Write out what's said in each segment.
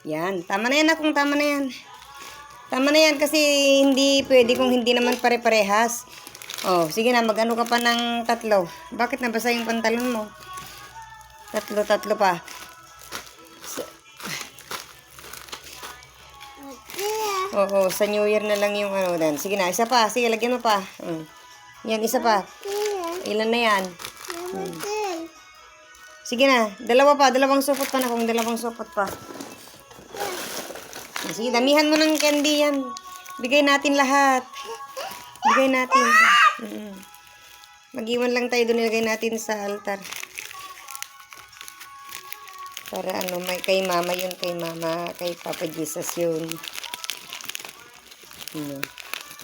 Yan. Tama na yan akong tama na yan. Tama na yan kasi hindi pwede kung hindi naman pare-parehas. Oh, sige na. Mag-ano ka pa ng 3. Bakit nabasa yung pantalon mo? 3 pa. Oo, sa New Year na lang yung ano din. Sige na, isa pa. Sige, lagyan mo pa. Yan, isa pa. Ilan na yan? Sige na, 2 pa. 2 supot pa na kung 2 supot pa. Sige, damihan mo ng candy yan. Bigay natin lahat. Bigay natin. Mag-iwan lang tayo doon. Ilagay natin sa altar. Para ano, may kay mama yun. Kay mama, kay Papa Jesus yun.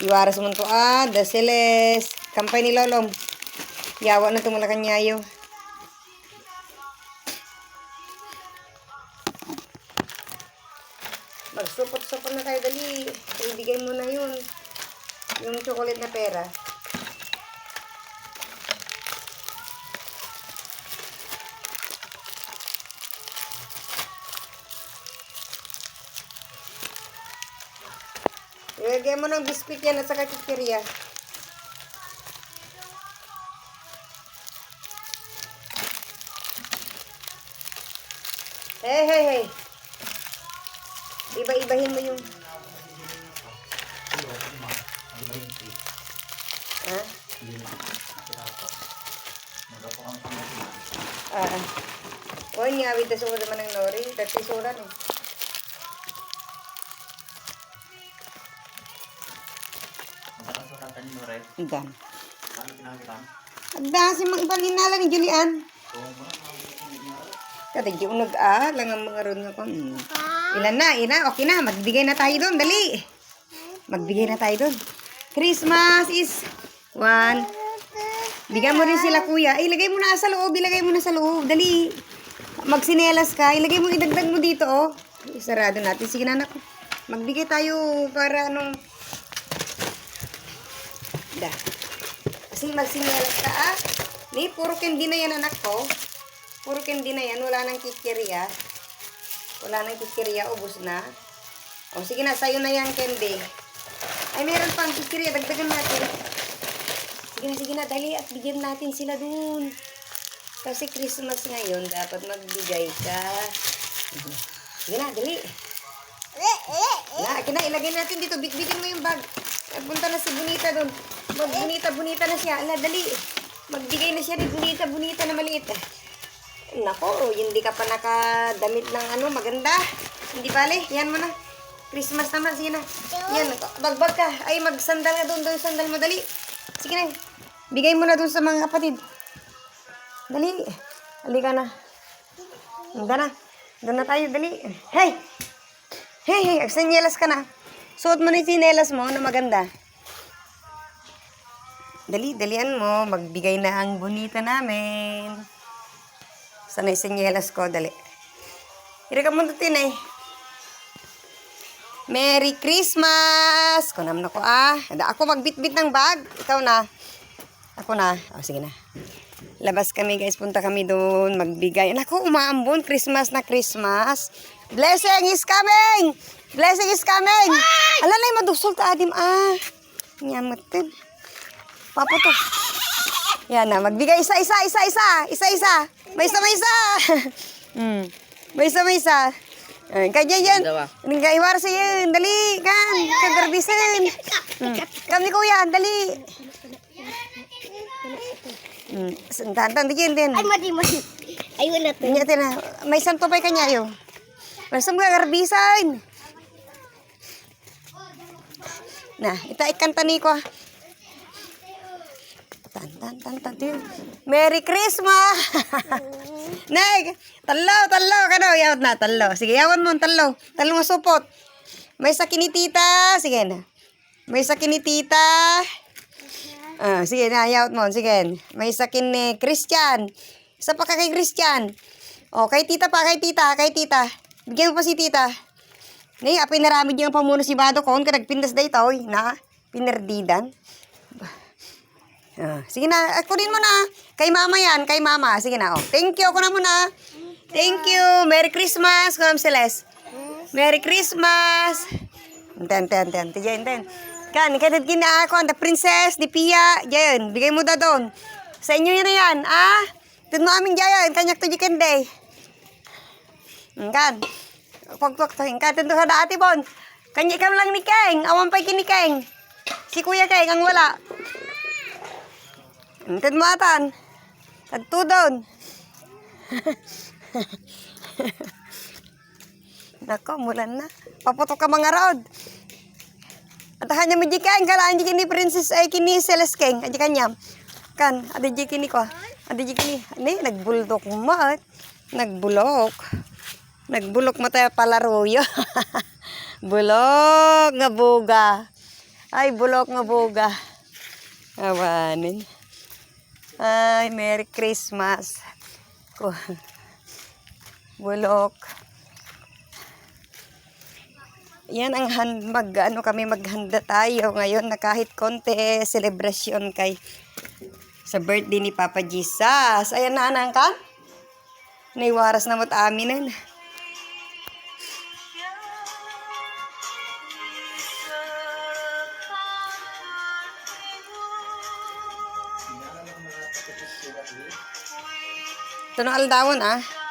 Iwaras mo to. The Celeste. Kampay ni Lolong. Yawa na tumulakan niyayo. Magsupot-supot na tayo, dali. Ibigay mo na yun. Yung chocolate na pera. Ilagay mo ng biscuit yan at saka chichirya. Hey. Iba-ibahin mo yung... Ha? Oh, ngawit na sura naman ng nori. Dati sura, no? Igan. Ang dasi mang ipalinala ni Julian. Kada yung lang ang mga ron nga ko. Ilan na? Okay na. Magbigay na tayo doon. Dali. Magbigay na tayo doon. Christmas is 1. Bigyan mo rin sila, kuya. Ilagay mo na sa loob. Ilagay mo na sa loob. Dali. Magsinelas ka. Ilagay mo, idagdag mo dito, oh. Isarado natin. Sige na, anak. Magbigay tayo para anong... Kasi magsinelas ka, ah. Puro candy na yan, anak ko. Puro candy na yan. Wala nang kikiriya. Wala nang kikiriya. Ubus na. O, sige na. Sa'yo na yung candy. Ay, meron pang kikiriya. Dagdagan natin. Sige na. Dali at bigyan natin sila dun. Kasi Christmas ngayon, dapat magbigay ka. Sige na, dali. Akin na, ilagay natin dito. Bitbitin mo yung bag. Punta na si Bonita dun. Bonita na siya. Ala, dali. Magbigay na siya ni Bonita na maliit. Nako, hindi ka pa nakadamit ng ano, maganda. Hindi pala, yan mo na. Christmas naman, sige na. Yan, bagbag ka. Ay, magsandal ka doon, sandal mo, dali. Sige na, bigay mo na doon sa mga kapatid. Dali, halika na. Doon na tayo, dali. Hey, agsanyelas ka na. Suot mo na yung sinelas mo na maganda. Dalian mo, magbigay na ang Bonita namin. Sana yung sinyelas ko, dali. Hirap mo natin eh. Merry Christmas! Kunam na ko Ako magbitbit ng bag. Ikaw na. Ako na. Sige na. Labas kami guys. Punta kami doon. Magbigay. Naku, umaambon. Christmas na Christmas. Blessing is coming! Blessing is coming! Ala na yung madusol ta adim Nyamot din. Papa to. Yan na. Magbigay isa. May isa. May isa. Kanya yan. Nangaiwar sa yun. Dali. Kan. Kagarbisin. Kami kuya. Dali. Santan. Digin din. Ay, mati. Ayun na to. May santo pa kanya yun. Masam ka garbisin. Nah, ita ikanta ni ko. Tan. Merry Christmas! Nay, talo kano yawat na talo. Sige, yawan mo talo. Talo mo supot. May sakin ni tita, sige na. May sakin ni tita. Sige na, yawat mo, sige. May sakin ni Christian. Isa pa ka kay Christian. Kay tita pa, kay tita. Bigyan mo pa si tita. Nay, apinaramid yung pamuno si Bado kon ka nagpindas day toy na pinerdidan. Sige na, kunin mo na. Kay mama yan, kay mama. Sige na, Thank you, kunin mo na. Thank you. Merry Christmas, Kunam Celeste. Merry Christmas! Enten. Kan, kanad kina ako, the princess, di Pia. Diyan, bigay mo da doon. Sa inyo yun na yan, ah? Doon mo aming diyan, kanyak to jikin day. Kan, pagtuwak to, kan, doon ka dati, Bon. Kanya kam lang ni Keng, awan pa kini Keng. Si Kuya Keng, ang wala. Enten mo atan. Tagto doon. Nako, mulan na. Paputok ka mga rod. At hanya mo jikain, kalaan di kini princess ay kini Celeste King. Adi kanyam. Kan, adi jikini ko. Adi jikini. Ni, nagbulok mat. Nagbulok. Nagbulok mo tayo palaruyo. Bulok nga buga. Ay, bulok nga buga. Awanin. Ay, Merry Christmas. Bulok. Yan ang maghanda tayo ngayon na kahit konti celebration kay sa birthday ni Papa Jesus. Ayan na anang ka. Naiwaras na mo't aminin. Ito na aldawon ah.